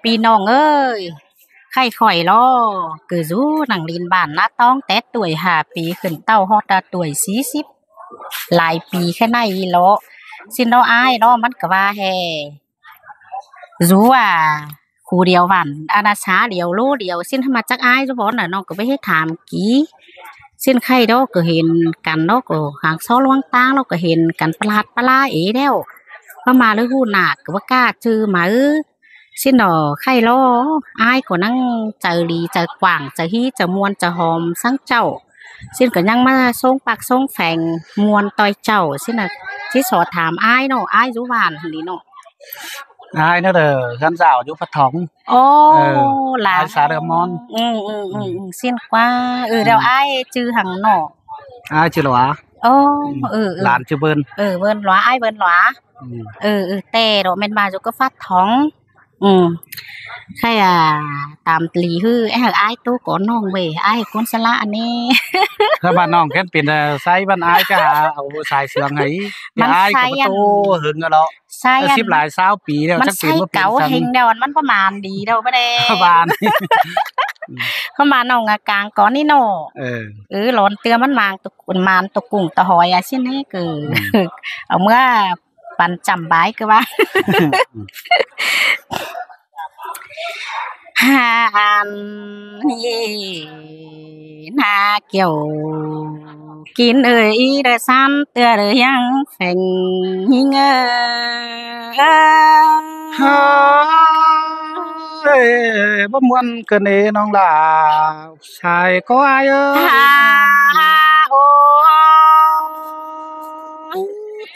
ปีน้องเอ้ยไข่ข่อยล้อคือจู้หนังลินบ้านนาต้องแต่ต่วย5 ปีขึ้นเต้าฮอดตาต่วย40หลายปีแค่ไหนล้อสิเนาะอายเนาะมันก็ว่าแฮรู้ว่าครูเดียววันอาณาชาเดียวโลเดียวสิ้นธรรมาจักอายจุบ่น่ะน้องก็ไปให้ถามกี้สิ้นไข่ดอกก็เห็นกันเนาะก็หางซ้อลวงตาเราก็เห็นกันประหลาดประหลาแล้วก็มาเลยฮู้หนักก็บ่กล้าชื่อมาสิ้นดอกไข่ล้ออายก็นั่งเจอดีเจอกว่างเจอฮีเจอมวนเจอหอมสังเจ้าสิ้นก็ยังมาส่งปากส่งแฝงมวนต่อยเจ้าสิ้นน่ะที่สอถามอายเนาะอายอยู่บ้านหั่นนี่เนาะai nữa là gan rào chú phát thống โอ้หลา ai xá được món สิ้นกว่าเดี๋ยวอ้ายชื่อหังเนาะ ai chưa lóa โอ้làn chưa bơn เบิ่นหลวอ้ายเบิ่นหลวแต่ดอกแม่นมาจุก็ฟัดท้องใช่ตามตลีฮือไอ้หักอ้ายตู้ก่อนน้องเว้ยอ้ายคนสละอันนี้ các bạnน้องแค่เปลี่ยนsai bạn ai cảเอาใส่เสื้อให้aiก็ประตูหึงกันแล้วใช่10หลาย20ปีแล้วจักเปลี่ยนบ่เปลี่ยน เก่าเฮงเดียวมันประมาณดีเด้อบ่ได้ บ้าน เข้ามาน้องกลางก่อนนี่เนาะร้อนเตือมันมางตะกุนมานตะกุ่งตะหอยชิ้นนี้คือเอาเมื่อปันจำบายก็ว่าหานนี่นาเกี่ยวกินเด้อซ้ำเตือเด้อยังแฝงหิงบ่ม่วนเกินเน้องล่ะชายก็อายโอ้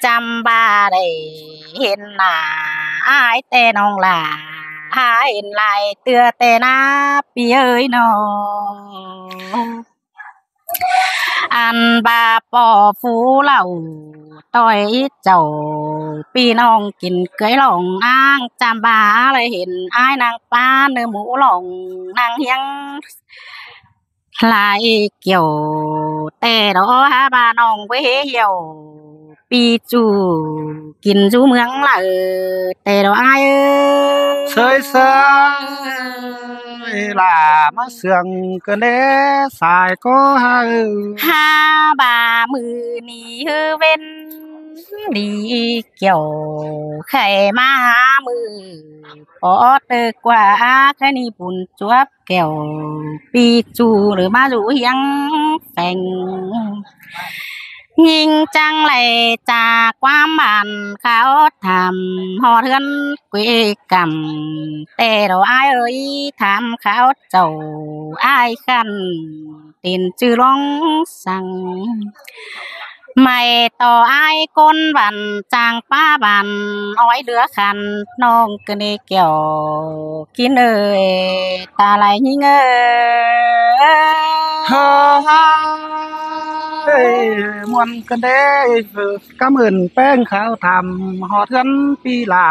จำบ่ได้เห็นหน้าอายแต่น้องล่ะหาเห็นลายเตือแต่หน้าปีน้องอันบาปอฟูเหล่าต่อยเจ้าปีน้องกินเกยหลงอ้างจำบาเลยเห็นอ้ายนางป้าเนื้อหมูหลงนางเฮียงลายเกี่ยวแต่ดอกฮาบาน้องเวเหี่ยวปีจูกินจูเมืองละแต่ดอกอ้ายเซยล่ะมาเสืองเกินเด้สายก็ฮาบามือนี้เว้นดีเกี่ยวไข่มาหามือปอเตกว่าแค่นี้ปุ่นจวบแก้วปีจูหรือมาจูเฮียงแฝงยิงจังเลยจากความบันเขาทำหอเทือนกุยกำแต่เราอายทำเขาเจ้าอายขันตินจื้อร้องสั่งไม่ต่ออายก้นบันจางป้าบันอ้อยเหลือขันน้องกนเกี่ยวกินตาไหลยิงมวนกันเด้ก็เหมือนแป้งขาวทำหอเทือนปีลา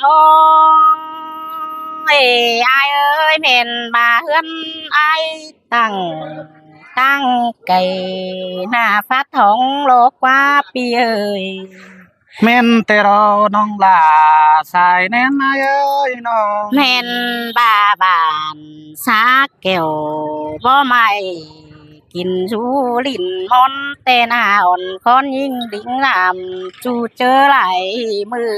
โอ้ยอายเม่นมาเฮือนอายตั้งไก่หน้าฟ้าท้องโลกว่าปีแม่นแต่เราน้องลาสายแน่นน้องแม่นบานสาแก้วบ่ไม่กินชูลิ้นมอนแต่หน้าอ่อนคอนยิ่งดิ่งลำจูเจอไหลมือ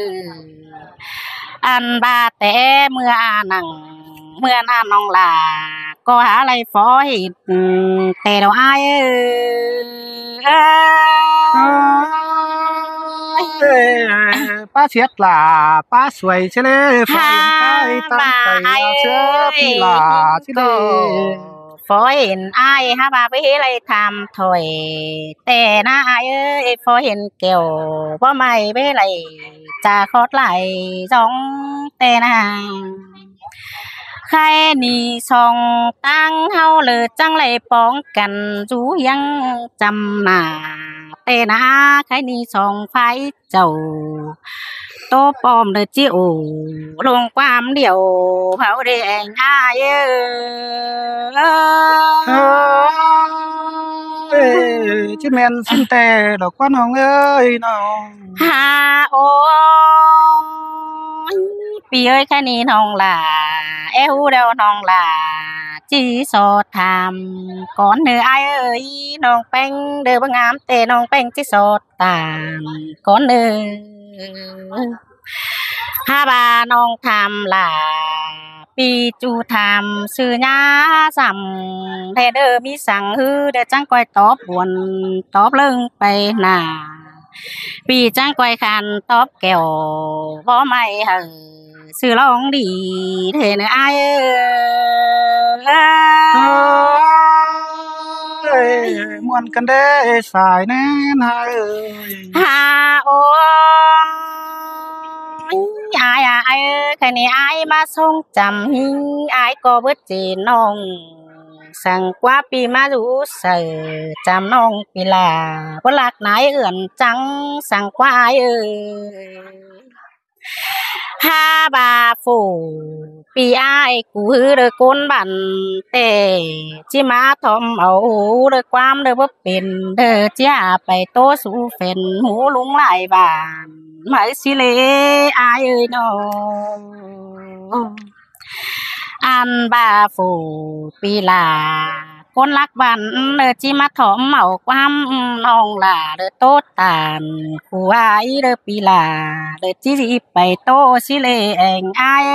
อันบาแต่เมื่อนั่งเมื่อน้าน้องลาก็หาอะไรฟอยแต่เราอายป้าเสียดล่ะป้าสวยใช่เลยฝอยตั้งใจเชื่อปีลาใช่เลยฝอยเห็นอายฮะบาไปอะไรทำถอยแต่น้าอายฝอยเห็นเกี่ยวเพราะไม่ไปอะไรจะคอดไหลสองแต่น้าใครนี่ส่องตั้งเฮาเลยจังเลยป้องกันจูยังจำหน้าแต่นะใครนี่ส่องไฟเจ้าโตปอมเลยจิ้วลงความเดียวเผาแดงอ้ายชิแมนสินแต่ดอกก้อนหองเอ้ยน้องฮาโอ ปีơi cái ní nong là eo đeo nong là chỉ so tham con nữ ai ơi nong bánh đưa bưng ám tê nong bánh chỉ so tàn con nữ ha bà nong tham là pi chu tham sư nhá sầm thế đơ mi sang hư để chẳng quay tóp buồn tóp lưng bay nà pi chẳng quay khăn tóp kẹo vó mày hờ sư long đi thế nữa ai ơi muôn cần đê xài nên hai ơi ha ô ai à ai ơi cái này ai mà song chầm ai có bớt gì nong sang qua pi ma rú sờ chầm nong pi là bớt lạc nái ưỡn trắng sang qua ai ơi ha bà phủ pi ai cú hư đời côn bản tề chi má thom ấu đời quam đời bấp bền đời chia bày tô su phèn hú lúng lại vàng mãi xí lê ai ơi nó an bà phủ pi là con lắc văn đời chi má thom màu quam nong là đời tốt tàn khu ai đời pi là đời chi gì bày tô xí lê anh ai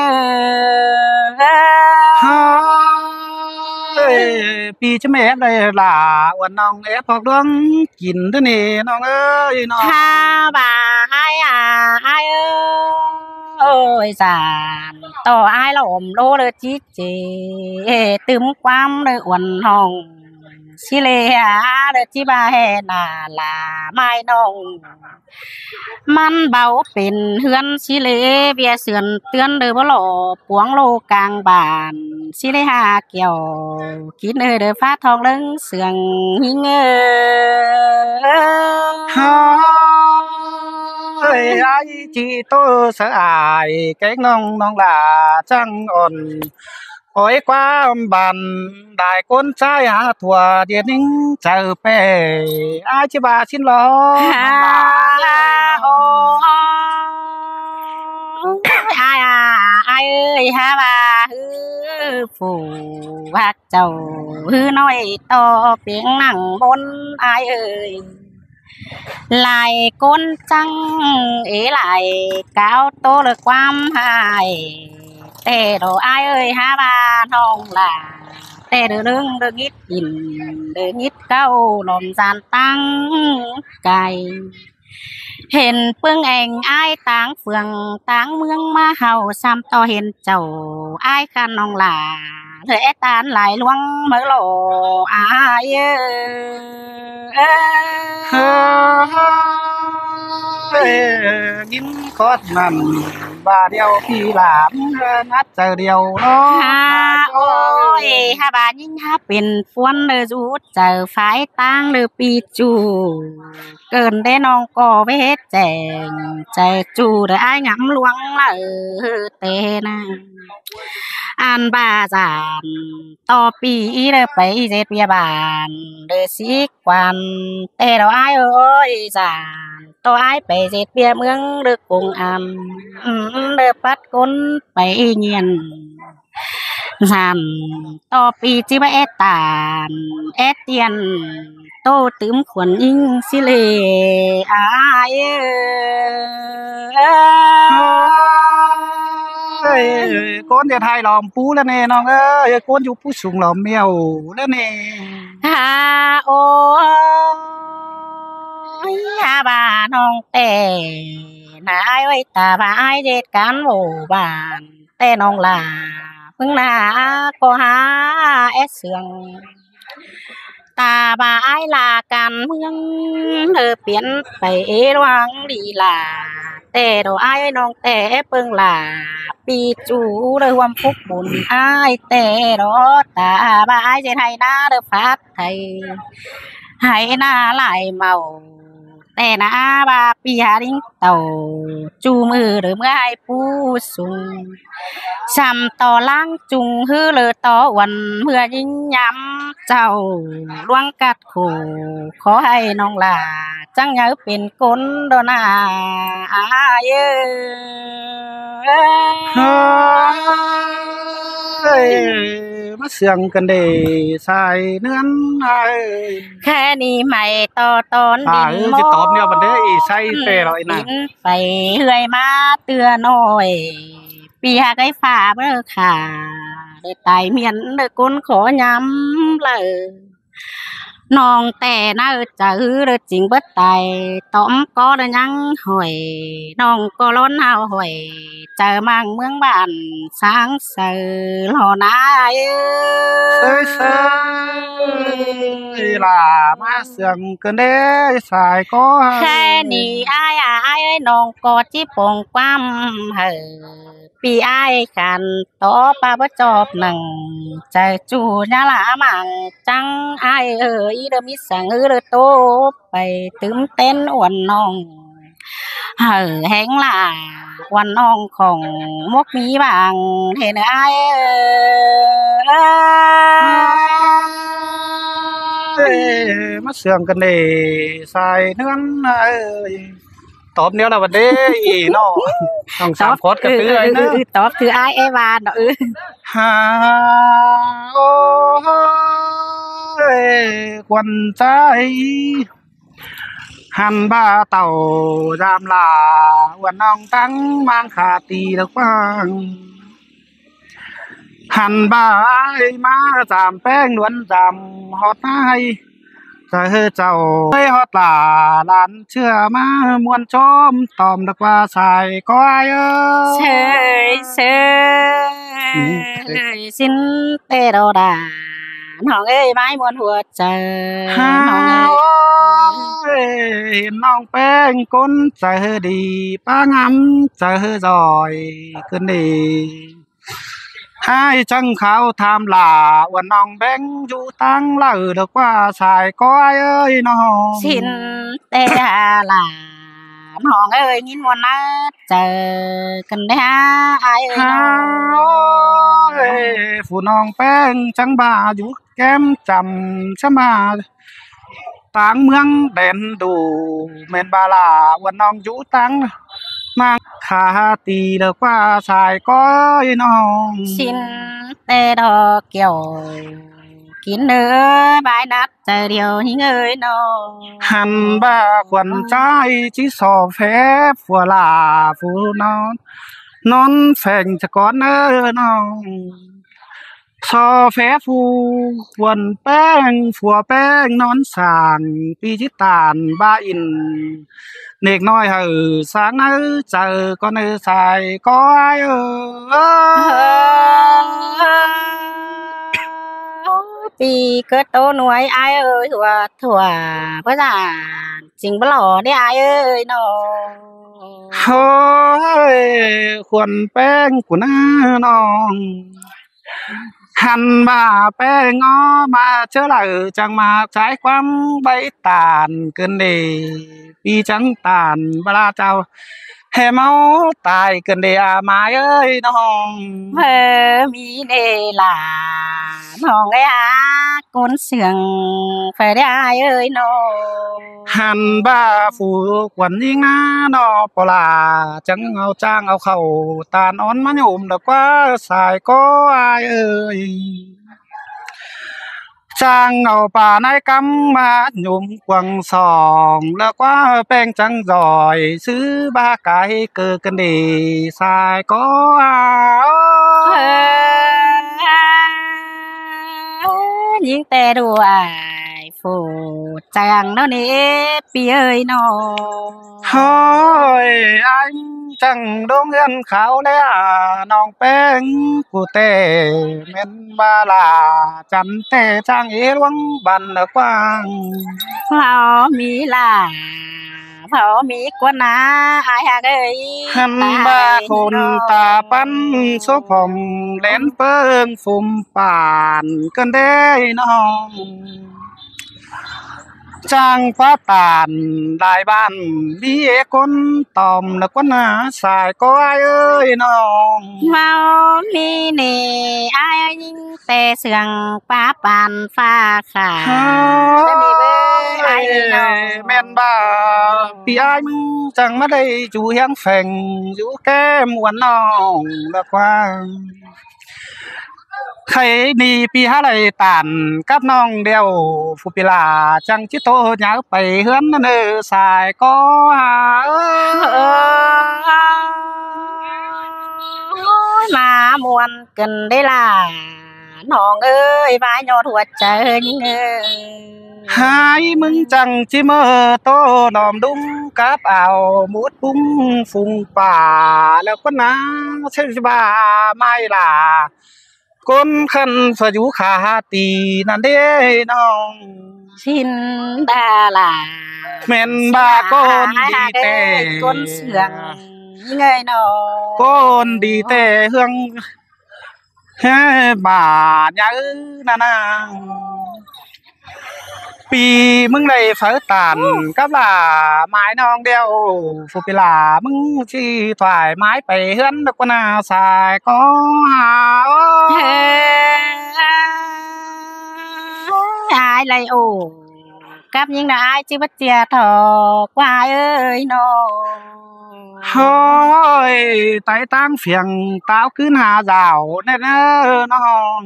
ơi pi chứ mẹ đây là quần nong ép hoặc đuông kín thế này nong ơi nong ha bà ai à ai ơi giàn to ai lồm lô đời chi chê tươm quam đời quần hồng xí lê à đời chi bà hè là mai nong man bảoเป็นเฮือนสิเลเบียเสือนเตือนเด้อบ่หล่อปวงโลกลางบ้านสิเลหาเกี่ยวกินเด้อฟ้าทองเลิงเสืองหิงai chỉ tôi sợ ai cái nong là trăng ổn ôi qua bàn đại con trai hả thua điện ninh chờ về ai chứ bà xin lỗi ai à ai ơi ha bà hư phủ bạc chầu hư nói to tiếng nặng bốn ai ơi lại con trăng ý lại cao tô được quam hài tê đồ ai ơi ha bà nong là tê được lưng được ít nhìn được ít cao lòm gian tăng càiเห็นเปิ้งแองอ้ายต่างเฟืองต่างเมืองมาเฮาซ้ำต่อเห็นเจ้าอ้ายคันน้องหลาเลยตานหลายลวงเมื่อโลอ้ายยิ้มคอดมันบาเดียวพี่หลามนัดเจอเดียวเนาะ โอ้ยฮาบายิ่งฮาเป็นฟวนเลยจูเจอฝ่ายต่างเลยปีจูเกินได้น้องก็เวทแจงใจจูได้อ้ายงำลวงเลยเตนะอันบาจานต่อปีเลยไปเจ็ดพยาบาลเลยสิกวันแต่เราอ้ายเอ้ยจานต่ออ้ายไปเจ็ดเบียเมืองเลือกกรุงอันเลือกปัดก้นไปเงียนสันต่อปีจิบเอตานเอเตียนโตตื้มขวนอิงสิเลอายcon để thay lòng pú lên nè nó ơi con chú pú sùng lòng mèo lên nè ha ô ha bàน้องแต่นายไว้ตาบ่ายเด็ดกันหมู่บ้านแต่น้องลาเพิ่งนาก็หาเอเสืองตาบ่ายลากันเมืองเธอเปลี่ยนไประวังดีลาแต่ดอกอ้ายน้องแต่เพิ่งลาปีจูเด้อความฟุกบุญอ้ายแต่ดอกตาบ่ายจะให้หน้าเด้อพัดไทยให้หน้าหลายเมาแต่นะบาปีหาดิ้งเต่าจูมือหรือเมื่อให้ผู้สูง สำต่อล่างจุงฮือเลยต่อวันเมื่อยิ่งย้ำเจ้าล่วงกัดขู่ขอให้น้องลาจังอย่าเป็นคนโดนาอายเฮ้ยมาเสียงกันเด้สายเนื้อนเอ้ยแค่นี้ไม่ต่อตอนดินจะตอบเนี่ยบันเด้อีใส่เตะเราไอ้น่ะไปเฮือยมาเตือน้อยปีหาไก่ฟ้าเบ้อค่ะได้ตายเมียนได้ก้นขอย้ำเลยน้องแต่น่าจะเด้อจริงเบิดตายต้อมก็ได้ยังหอยน้องก็ร้อนเอาหอยเจอมังเมืองบ้านสร้างเสือหล่อนายเอ้ยเอ้ยล่ะมาเสียงกันเด้สายก็แค่นี้อายเอ้ยน้องก็จิปงความเฮอปีอายกันต่อปาบ่จอบหนังใจจูญาละมังจังอายเอ้ยเด้อมิสังเด้อโตไปตึมเต้นอ้วนน้องเฮอแหงล่ะวันน้องของมกมีบางเห็นอายมาเสียงกันเด้สายเนื้อนเอ้ยตอบเนี่ยละบันเด้อีเนาะต้องสามโคตรกันเตื้อยนะตอบคืออายบานเนาะฮาโอ้ยควันใจหันบ้าเต่ายามลาวันน้องตั้งมางขาตีตะกวางหันบ้าไอ้มาจามแป้งนวลจามฮอดไห้จะเฮเจ้าเฮ้ยฮอดลาหลานเชื่อมามวนชมตอมตะกว่าสายก็ไอ้เชยเชยสิ้นเตโรดาน้องเอ้ยไม้มวนหัวใจน้องเอ้ยน้องแป้งก้นใจดีป้างำใจจอยขึ้นดีให้จังเขาทำลาวันน้องแบงอยู่ตั้งเล่าเด็กว่าชายก้อยเอ้ยน้องสิ้นเตลาน้องเอ้ยยินวันนัดเจอกันได้ไอ้เอ้ยผู้น้องแป้งจังบ่าอยู่แก้มจำชะมาต่างเมืองเด่นดูเมนบาลาวันน้องอยู่ตั้งมาขาตีเด็กว่าชายก้อยน้องสิ้นเตดอกเกี่ยวกินเนื้อบายนัดเจอเดียวนี่เอ้ยน้องหันบ้าขวัญใจจิสอแฟผัวลาผู้นอนแฝงจะก่อนเอ้อน้องซอแฟผู้ขวัญแป้งผัวแป้งนอนสานปีจิตานบ้าอินเด็กน้อยเฮอสางเอ้อเจอก็เนื้อสายก็ไอ้ปีเกิดโตหน่วยไอ้เอ้ยถั่วเพราะว่าจริงบ่หล่อได้ไอ้เอ้ยน้องเฮ้ยควรแป้งกูน้าน้องหันมาแป้งอ้อมาเชื่อหล่อจังมาใช้ความใบตาลเกินดีปีจังตาลเวลาเจ้าแห่เมาตายเกินเดียมาเอ้ยน้องมีเดลาน้องไอ้อาก้นเสียงไฟได้เอ้ยน้องหันบ้าฟูกวันยิ่งนะนอปลาจังเอาจ้างเอาเข่าตาลอ่อนมาหยุ่มดอกว่าสายก็อายเอ้ยจ้างเอาป่าในกำมาหยุ่มกวางสองแล้วว่าแป้งจังจอยซื้อบ้าไก่เกิดกันดีสายก็อายยิ่งแต่ด้วยฟูจังแล้วนี่ปีเอ้ยน้องเฮ้ยอันจังดงเงินเขาแล้วน้องแป้งกูเตเม็นบาลาจันเตจังเอหลวงบันกว้างเขามีล่ะเขามีกว่านาอายเอ้ยหันบาคนตาปันโซผมเล่นเปิ้งฟุมป่านกันได้น้อง จ้างฟ้าตานได้บ้านมีเอคนตอมแล้วก็นาสายก็อ้ายเอ้ยน้อง เมามีนี่อายยิงแต่เสืองป้าปานฟ้าขาจะมีเบ้อายน้อง แม่นบ่าพี่อ้ายมึงจังมาได้อยู่เฮียงแฝงอยู่แก้มวนน้องแล้วกว่าใครนี่ปีหาไรตานกับน้องเดียวผู้ปิลาจังจิโตหยาไปเฮือนนั่นเออสายก็หามามวนกันได้ล่ะน้องเอ้ยบายยอดหัวใจยิงเอ้ยหายมึงจังจิเมื่อโตนอมดุ้งกับเอามุดปุ้งฟุงป่าแล้วก็น้าเช่นบ้าไม่ล่ะก้นขันฝอยู่ขาตีนั่นเด้น้องสินดาล่ะแม่นบ้าก้นดีแต่ก้นเสืองยิงเอ้ยน้องก้นดีแต่เฮืองเฮ้บ่าญานานาปีมึงได้เฝ้าตานกับล่ะไม้น้องเดียวฟูปิลามึงสิถ่ายไม้ไปเฮือนดอกนาสายก็หาอายไรโอกับยิงได้อายจิบัดเจียถอกว่าเอ้ยน้องเฮ้ยไต่ตั้งเสียงตาวขึ้นหาดาวแน่ๆน้อง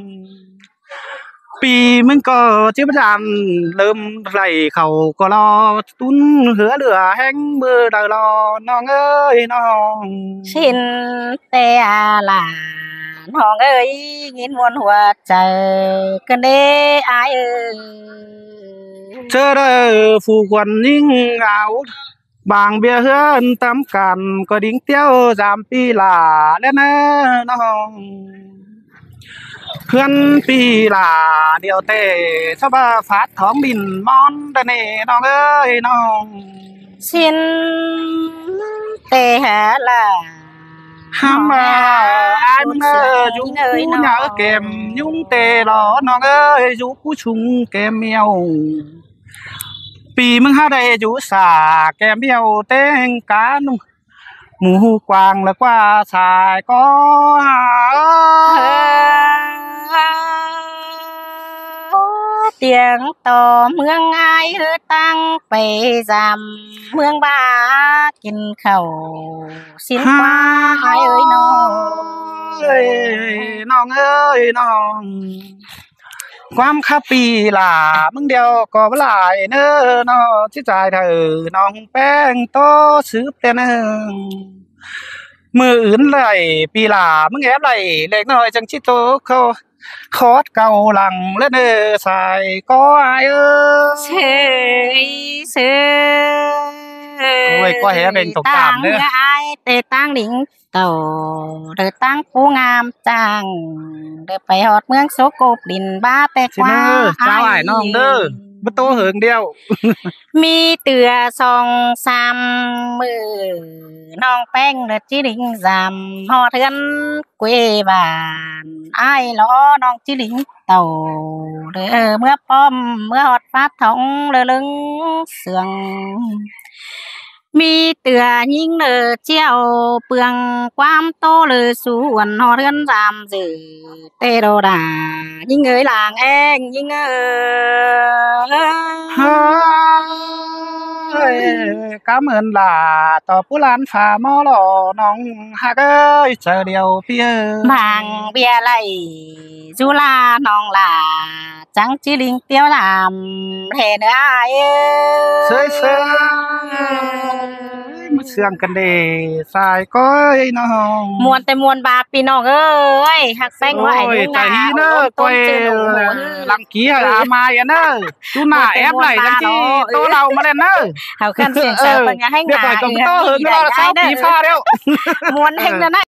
ปีมึงก็จิบจันเริ่มไหลเขาก็รอตุ้นเหือเหลือแห้งมือได้รอน้องเอ้ยน้องชินแต่ล่ะน้องเอ้ยยินมวนหัวใจกันเด้อายเอ้ยเจอเด้อผู้ควันยิ่งเอาบางเบียเฮือนตำกันก็ดิ้งเตี้ยว3 ปีล่ะแล้วนะน้องเพื่อนปีล่ะเดียวเต้ชะบาฟาดท้องดินมอนเดเน่น้องเอ้ยน้องชินแต่ล่ะห้ามอายมึงอยู่กูเหนือเกมยุ่งเตหรอน้องเอ้ยอยู่กูชุงเกมเมียวปีมึงหาได้อยู่สาแกมเบี้ยวเต้งกานุ่งหมูกวางแล้วกว่าสายก็เตียงต่อเมืองไอ้ตั้งไปจำเมืองบ้ากินข้าวสิ้นฟ้าไอ้เอ้ยน้องน้องเอ้ยน้องความคับปีล่ะมึงเดียวก็บ่หลายเน้อน้อจิใจเธอน้องแป้งโตซื้อแต่นึงมืออื่นไหลปีล่ะมึงแอบไหลเล็กน้อยจังชิโตเขาคอดเก่าหลังและเน้อใส่ก็อายเซ่เซ่โอ้ยก็แฮเป็นตกตามเด้ออายแต่ตั้งหลิงเต่าเด้อตั้งปูงามจังเด้อไปฮอดเมืองโสโกบดินบ้าแปกว่าเจ้าอ้ายน้องเด้อบ่โตเหิงเดียวมีเตือ2-3มือน้องแป้งเด้อจิลิงจำฮอดเทือนกวยบ้านอ้ายล้อน้องจิลิงเต่าเด้อเมื่อป้อมเมื่อฮอดฟ้าทองเด้อลึงเสืองมีเตือยิงเด้อเจ้าเปลืองความโตเลยส่วนฮอดเทือน3สื่อเตโดดายิงเอ้ยหลางเองยิงเอ้ยcảm ơn là tỏ phú lan phà mò lòน้องฮักเอ้ยเจอเดียวพี่เอ้ยบางเบียไหลจุลาน้องหลาจังจิลิงเตี้ยวลำเห็นไอ้เซ่เซ่มาเชื่องกันเดสายก้อยน้องมวนแต่มวนบาปีน้องเอ้ยหักแป้งไว้ใจฮีเนอก้อยลังกี้อามาอย่างเนอจูน่าแอบไหลจังจีโตเรามาเล่นเนอเขาขั้นเสียงเสิร์ฟปัญญาให้งานเดี๋ยวไปกับโตเหินไม่รอดเช้าปีฟ้าเร็วมวนเฮงนะ